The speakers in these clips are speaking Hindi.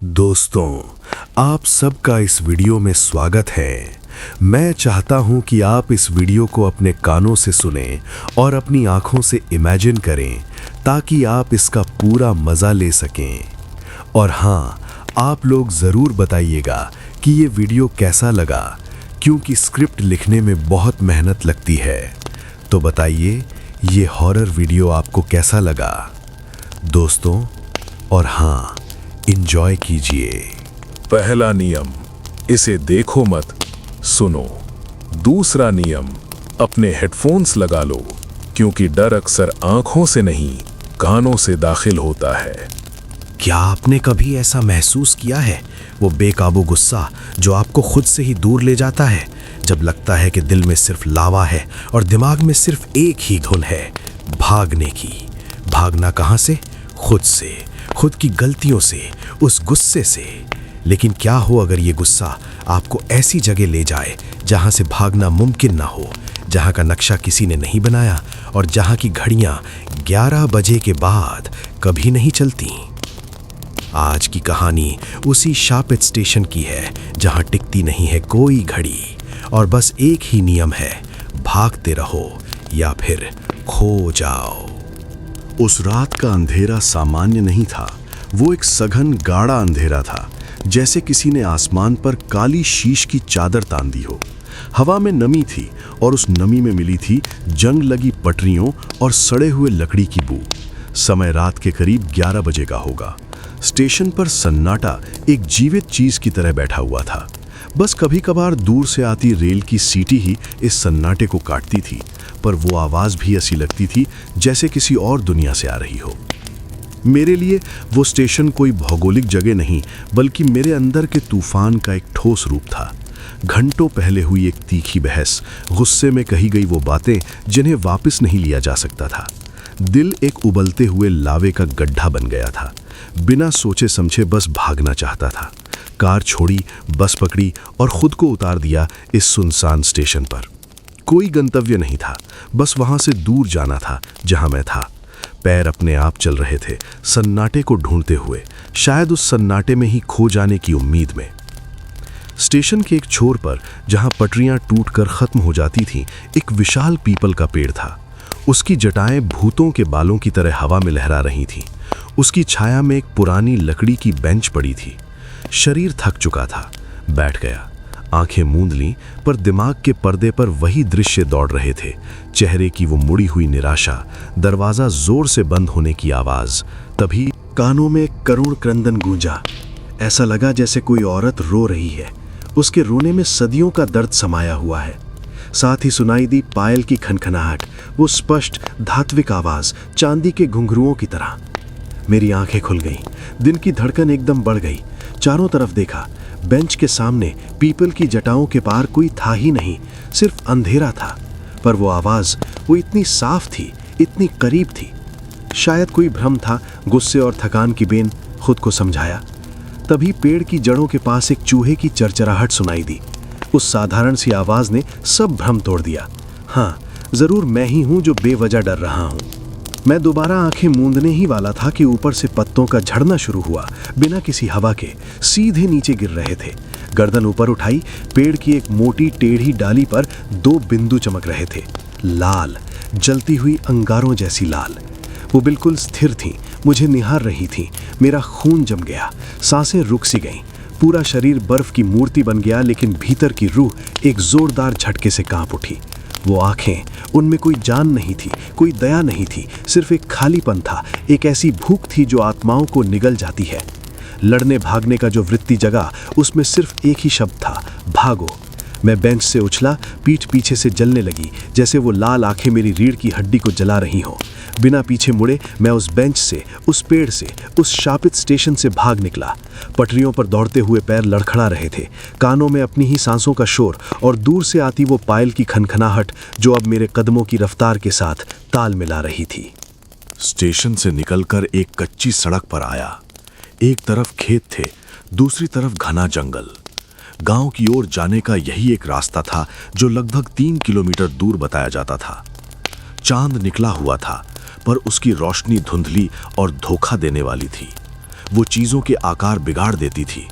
दोस्तों, आप सबका इस वीडियो में स्वागत है। मैं चाहता हूं कि आप इस वीडियो को अपने कानों से सुनें और अपनी आंखों से इमेजिन करें ताकि आप इसका पूरा मज़ा ले सकें। और हाँ, आप लोग ज़रूर बताइएगा कि ये वीडियो कैसा लगा, क्योंकि स्क्रिप्ट लिखने में बहुत मेहनत लगती है। तो बताइए, ये हॉरर वीडियो आपको कैसा लगा दोस्तों? और हाँ, एंजॉय कीजिए। पहला नियम, इसे देखो मत, सुनो। दूसरा नियम, अपने हेडफोन्स लगा लो, क्योंकि डर अक्सर आंखों से नहीं, कानों से दाखिल होता है। क्या आपने कभी ऐसा महसूस किया है, वो बेकाबू गुस्सा जो आपको खुद से ही दूर ले जाता है, जब लगता है कि दिल में सिर्फ लावा है और दिमाग में सिर्फ एक ही धुन है, भागने की। भागना कहाँ से? खुद से, खुद की गलतियों से, उस गुस्से से। लेकिन क्या हो अगर ये गुस्सा आपको ऐसी जगह ले जाए जहां से भागना मुमकिन ना हो, जहां का नक्शा किसी ने नहीं बनाया और जहां की घड़ियां 11 बजे के बाद कभी नहीं चलती। आज की कहानी उसी शापित स्टेशन की है, जहां टिकती नहीं है कोई घड़ी और बस एक ही नियम है, भागते रहो या फिर खो जाओ। उस रात का अंधेरा सामान्य नहीं था। वो एक सघन गाढ़ा अंधेरा था, जैसे किसी ने आसमान पर काली शीश की चादर तान दी हो। हवा में नमी थी और उस नमी में मिली थी जंग लगी पटरियों और सड़े हुए लकड़ी की बू। समय रात के करीब 11 बजे का होगा। स्टेशन पर सन्नाटा एक जीवित चीज की तरह बैठा हुआ था। बस कभी कभार दूर से आती रेल की सीटी ही इस सन्नाटे को काटती थी, पर वो आवाज भी ऐसी लगती थी जैसे किसी और दुनिया से आ रही हो। मेरे लिए वो स्टेशन कोई भौगोलिक जगह नहीं, बल्कि मेरे अंदर के तूफान का एक ठोस रूप था। घंटों पहले हुई एक तीखी बहस, गुस्से में कही गई वो बातें जिन्हें वापस नहीं लिया जा सकता था। दिल एक उबलते हुए लावे का गड्ढा बन गया था। बिना सोचे समझे बस भागना चाहता था। कार छोड़ी, बस पकड़ी और खुद को उतार दिया इस सुनसान स्टेशन पर। कोई गंतव्य नहीं था, बस वहां से दूर जाना था जहां मैं था। पैर अपने आप चल रहे थे, सन्नाटे को ढूंढते हुए, शायद उस सन्नाटे में ही खो जाने की उम्मीद में। स्टेशन के एक छोर पर, जहां पटरियां टूटकर खत्म हो जाती थीं, एक विशाल पीपल का पेड़ था। उसकी जटाएं भूतों के बालों की तरह हवा में लहरा रही थीं। उसकी छाया में एक पुरानी लकड़ी की बेंच पड़ी थी। शरीर थक चुका था, बैठ गया। आंखें मूंद लीं, पर दिमाग के पर्दे पर वही दृश्य दौड़ रहे थे। चेहरे की वो मुड़ी हुई निराशा, दरवाजा जोर से बंद होने की आवाज। तभी कानों में एक करुण क्रंदन गूंजा। ऐसा लगा जैसे कोई औरत रो रही है। उसके रोने में सदियों का दर्द समाया हुआ है। साथ ही सुनाई दी पायल की खनखनाहट, वो स्पष्ट धात्विक आवाज, चांदी के घुंघरुओं की तरह। मेरी आंखें खुल गईं, दिन की धड़कन एकदम बढ़ गई। चारों तरफ देखा। बेंच के सामने पीपल की जटाओं के पार कोई था ही नहीं, सिर्फ अंधेरा था। पर वो आवाज, वो इतनी साफ थी, इतनी करीब थी। शायद कोई भ्रम था, गुस्से और थकान की बेन खुद को समझाया। तभी पेड़ की जड़ों के पास एक चूहे की चरचराहट सुनाई दी। उस साधारण सी आवाज ने सब भ्रम तोड़ दिया। हाँ, जरूर मैं ही हूं जो बेवजह डर रहा हूं। मैं दोबारा आंखें मूंदने ही वाला था कि ऊपर से पत्तों का झड़ना शुरू हुआ, बिना किसी हवा के, सीधे नीचे गिर रहे थे। गर्दन ऊपर उठाई, पेड़ की एक मोटी टेढ़ी डाली पर 2 बिंदु चमक रहे थे, लाल, जलती हुई अंगारों जैसी लाल। वो बिल्कुल स्थिर थीं, मुझे निहार रही थीं। मेरा खून जम गया, सांसें रुक सी गईं। पूरा शरीर बर्फ की मूर्ति बन गया, लेकिन भीतर की रूह एक जोरदार झटके से कांप उठी। वो आंखें, उनमें कोई जान नहीं थी, कोई दया नहीं थी, सिर्फ एक खालीपन था, एक ऐसी भूख थी जो आत्माओं को निगल जाती है। लड़ने भागने का जो वृत्ति जगा, उसमें सिर्फ एक ही शब्द था, भागो। मैं बेंच से उछला, पीठ पीछे से जलने लगी, जैसे वो लाल आंखें मेरी रीढ़ की हड्डी को जला रही हों। बिना पीछे मुड़े मैं उस बेंच से, उस पेड़ से, उस शापित स्टेशन से भाग निकला। पटरियों पर दौड़ते हुए पैर लड़खड़ा रहे थे, कानों में अपनी ही सांसों का शोर और दूर से आती वो पायल की खनखनाहट जो अब मेरे कदमों की रफ्तार के साथ ताल मिला रही थी। स्टेशन से निकलकर एक कच्ची सड़क पर आया। एक तरफ खेत थे, दूसरी तरफ घना जंगल। गांव की ओर जाने का यही एक रास्ता था जो लगभग 3 किलोमीटर दूर बताया जाता था। चांद निकला हुआ था, पर उसकी रोशनी धुंधली और धोखा देने वाली थी। वो चीज़ों के आकार बिगाड़ देती थी।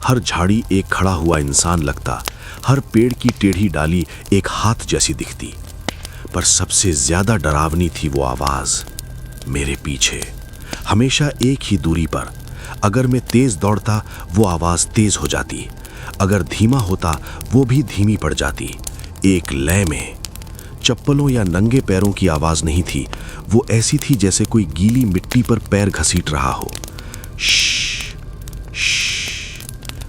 हर झाड़ी एक खड़ा हुआ इंसान लगता, हर पेड़ की टेढ़ी डाली एक हाथ जैसी दिखती। पर सबसे ज्यादा डरावनी थी वो आवाज मेरे पीछे, हमेशा एक ही दूरी पर। अगर मैं तेज दौड़ता वो आवाज तेज हो जाती, अगर धीमा होता वो भी धीमी पड़ जाती, एक लय में। चप्पलों या नंगे पैरों की आवाज नहीं थी, वो ऐसी थी जैसे कोई गीली मिट्टी पर पैर घसीट रहा हो।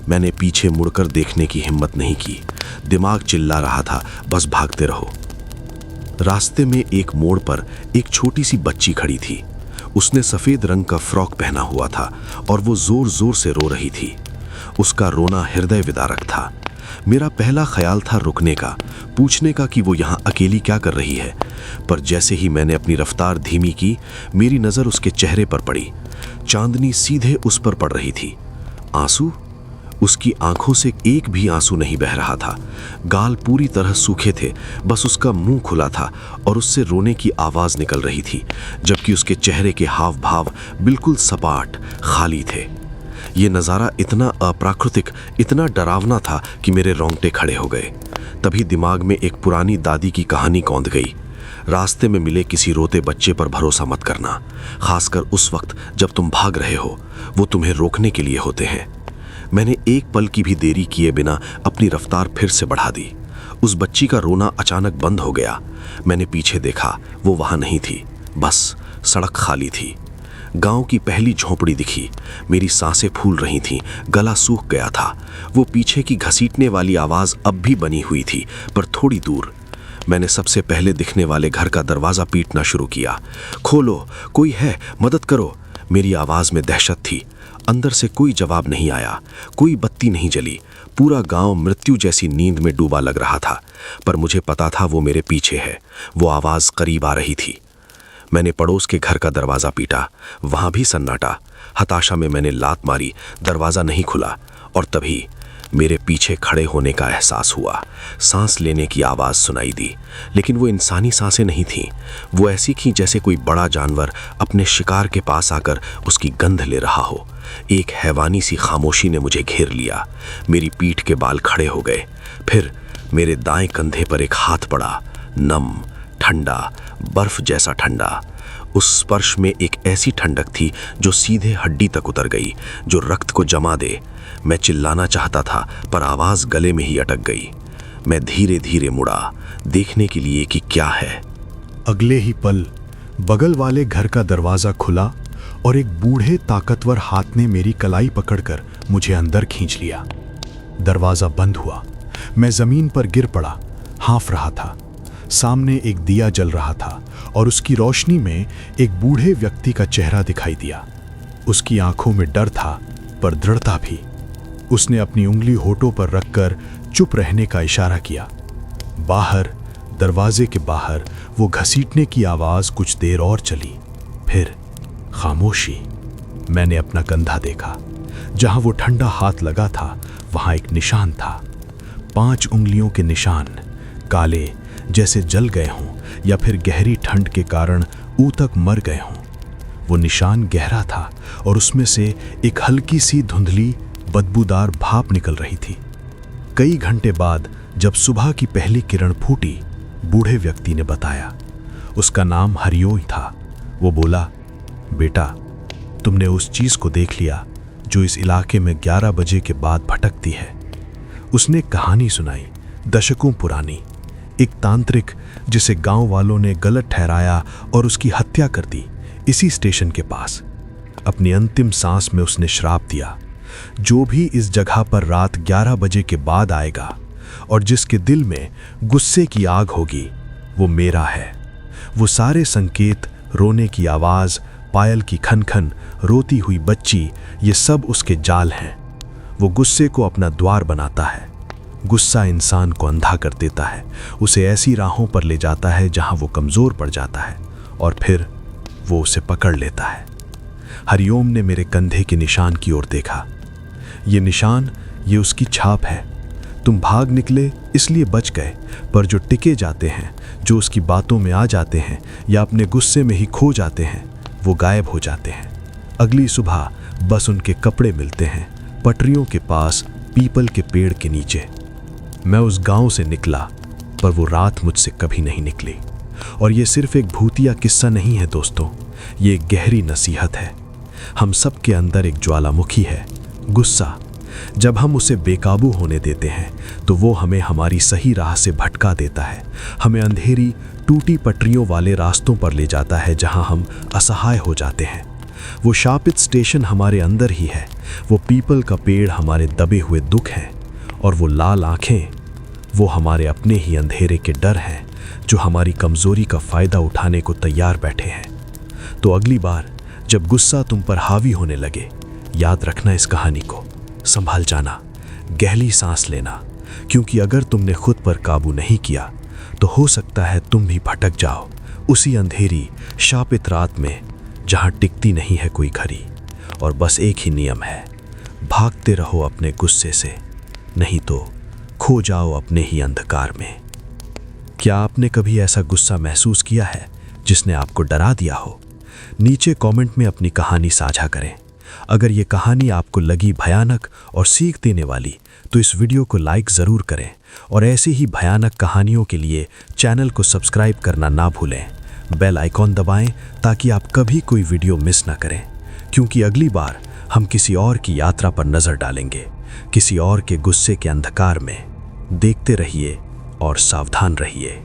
मैंने पीछे मुड़कर देखने की हिम्मत नहीं की। दिमाग चिल्ला रहा था, बस भागते रहो। रास्ते में एक मोड़ पर एक छोटी सी बच्ची खड़ी थी। उसने सफेद रंग का फ्रॉक पहना हुआ था और वो जोर जोर से रो रही थी। उसका रोना हृदय विदारक था। मेरा पहला ख्याल था रुकने का, पूछने का कि वो यहाँ अकेली क्या कर रही है। पर जैसे ही मैंने अपनी रफ्तार धीमी की, मेरी नज़र उसके चेहरे पर पड़ी। चांदनी सीधे उस पर पड़ रही थी। आंसू? उसकी आंखों से एक भी आंसू नहीं बह रहा था। गाल पूरी तरह सूखे थे, बस उसका मुंह खुला था और उससे रोने की आवाज निकल रही थी, जबकि उसके चेहरे के हाव भाव बिल्कुल सपाट, खाली थे। ये नज़ारा इतना अप्राकृतिक, इतना डरावना था कि मेरे रोंगटे खड़े हो गए। तभी दिमाग में एक पुरानी दादी की कहानी कौंध गई। रास्ते में मिले किसी रोते बच्चे पर भरोसा मत करना, खासकर उस वक्त जब तुम भाग रहे हो। वो तुम्हें रोकने के लिए होते हैं। मैंने एक पल की भी देरी किए बिना अपनी रफ्तार फिर से बढ़ा दी। उस बच्ची का रोना अचानक बंद हो गया। मैंने पीछे देखा, वो वहां नहीं थी, बस सड़क खाली थी। गांव की पहली झोंपड़ी दिखी। मेरी सांसें फूल रही थीं, गला सूख गया था। वो पीछे की घसीटने वाली आवाज अब भी बनी हुई थी, पर थोड़ी दूर। मैंने सबसे पहले दिखने वाले घर का दरवाजा पीटना शुरू किया। खोलो, कोई है, मदद करो। मेरी आवाज में दहशत थी। अंदर से कोई जवाब नहीं आया, कोई बत्ती नहीं जली। पूरा गांव मृत्यु जैसी नींद में डूबा लग रहा था। पर मुझे पता था वो मेरे पीछे है। वो आवाज करीब आ रही थी। मैंने पड़ोस के घर का दरवाजा पीटा, वहां भी सन्नाटा। हताशा में मैंने लात मारी, दरवाजा नहीं खुला। और तभी मेरे पीछे खड़े होने का एहसास हुआ। सांस लेने की आवाज सुनाई दी, लेकिन वो इंसानी सांसें नहीं थीं। वो ऐसी थीं जैसे कोई बड़ा जानवर अपने शिकार के पास आकर उसकी गंध ले रहा हो। एक हैवानी सी खामोशी ने मुझे घेर लिया। मेरी पीठ के बाल खड़े हो गए। फिर मेरे दाएं कंधे पर एक हाथ पड़ा, नम, ठंडा, बर्फ जैसा ठंडा। उस स्पर्श में एक ऐसी ठंडक थी जो सीधे हड्डी तक उतर गई, जो रक्त को जमा दे। मैं चिल्लाना चाहता था, पर आवाज गले में ही अटक गई। मैं धीरे धीरे मुड़ा, देखने के लिए कि क्या है। अगले ही पल बगल वाले घर का दरवाजा खुला और एक बूढ़े ताकतवर हाथ ने मेरी कलाई पकड़कर मुझे अंदर खींच लिया। दरवाजा बंद हुआ। मैं जमीन पर गिर पड़ा, हाँफ रहा था। सामने एक दिया जल रहा था और उसकी रोशनी में एक बूढ़े व्यक्ति का चेहरा दिखाई दिया। उसकी आंखों में डर था, पर दृढ़ता भी। उसने अपनी उंगली होठों पर रखकर चुप रहने का इशारा किया। बाहर, दरवाजे के बाहर वो घसीटने की आवाज कुछ देर और चली, फिर खामोशी। मैंने अपना कंधा देखा। जहां वो ठंडा हाथ लगा था, वहां एक निशान था। 5 उंगलियों के निशान, काले, जैसे जल गए हों या फिर गहरी ठंड के कारण ऊतक मर गए हों। वो निशान गहरा था और उसमें से एक हल्की सी धुंधली बदबूदार भाप निकल रही थी। कई घंटे बाद जब सुबह की पहली किरण फूटी, बूढ़े व्यक्ति ने बताया। उसका नाम हरिओम था। वो बोला, बेटा, तुमने उस चीज को देख लिया जो इस इलाके में 11 बजे के बाद भटकती है। उसने कहानी सुनाई, दशकों पुरानी। एक तांत्रिक जिसे गांव वालों ने गलत ठहराया और उसकी हत्या कर दी, इसी स्टेशन के पास। अपनी अंतिम सांस में उसने श्राप दिया, जो भी इस जगह पर रात 11 बजे के बाद आएगा और जिसके दिल में गुस्से की आग होगी, वो मेरा है। वो सारे संकेत, रोने की आवाज, पायल की खनखन, रोती हुई बच्ची, ये सब उसके जाल हैं। वो गुस्से को अपना द्वार बनाता है। गुस्सा इंसान को अंधा कर देता है, उसे ऐसी राहों पर ले जाता है जहां वो कमजोर पड़ जाता है और फिर वो उसे पकड़ लेता है। हरिओम ने मेरे कंधे के निशान की ओर देखा। ये निशान, ये उसकी छाप है। तुम भाग निकले इसलिए बच गए, पर जो टिके जाते हैं, जो उसकी बातों में आ जाते हैं या अपने गुस्से में ही खो जाते हैं, वो गायब हो जाते हैं। अगली सुबह बस उनके कपड़े मिलते हैं, पटरियों के पास पीपल के पेड़ के नीचे। मैं उस गांव से निकला, पर वो रात मुझसे कभी नहीं निकली। और ये सिर्फ एक भूतिया किस्सा नहीं है दोस्तों, ये एक गहरी नसीहत है। हम सब के अंदर एक ज्वालामुखी है, गुस्सा। जब हम उसे बेकाबू होने देते हैं तो वो हमें हमारी सही राह से भटका देता है, हमें अंधेरी टूटी पटरियों वाले रास्तों पर ले जाता है जहां हम असहाय हो जाते हैं। वो शापित स्टेशन हमारे अंदर ही है, वो पीपल का पेड़ हमारे दबे हुए दुख हैं, और वो लाल आंखें वो हमारे अपने ही अंधेरे के डर हैं जो हमारी कमजोरी का फायदा उठाने को तैयार बैठे हैं। तो अगली बार जब गुस्सा तुम पर हावी होने लगे, याद रखना इस कहानी को, संभाल जाना, गहरी सांस लेना, क्योंकि अगर तुमने खुद पर काबू नहीं किया तो हो सकता है तुम भी भटक जाओ उसी अंधेरी शापित रात में जहां टिकती नहीं है कोई घड़ी। और बस एक ही नियम है, भागते रहो अपने गुस्से से, नहीं तो खो जाओ अपने ही अंधकार में। क्या आपने कभी ऐसा गुस्सा महसूस किया है जिसने आपको डरा दिया हो? नीचे कमेंट में अपनी कहानी साझा करें। अगर ये कहानी आपको लगी भयानक और सीख देने वाली तो इस वीडियो को लाइक ज़रूर करें, और ऐसी ही भयानक कहानियों के लिए चैनल को सब्सक्राइब करना ना भूलें। बेल आइकॉन दबाएं ताकि आप कभी कोई वीडियो मिस ना करें, क्योंकि अगली बार हम किसी और की यात्रा पर नज़र डालेंगे, किसी और के गुस्से के अंधकार में। देखते रहिए और सावधान रहिए।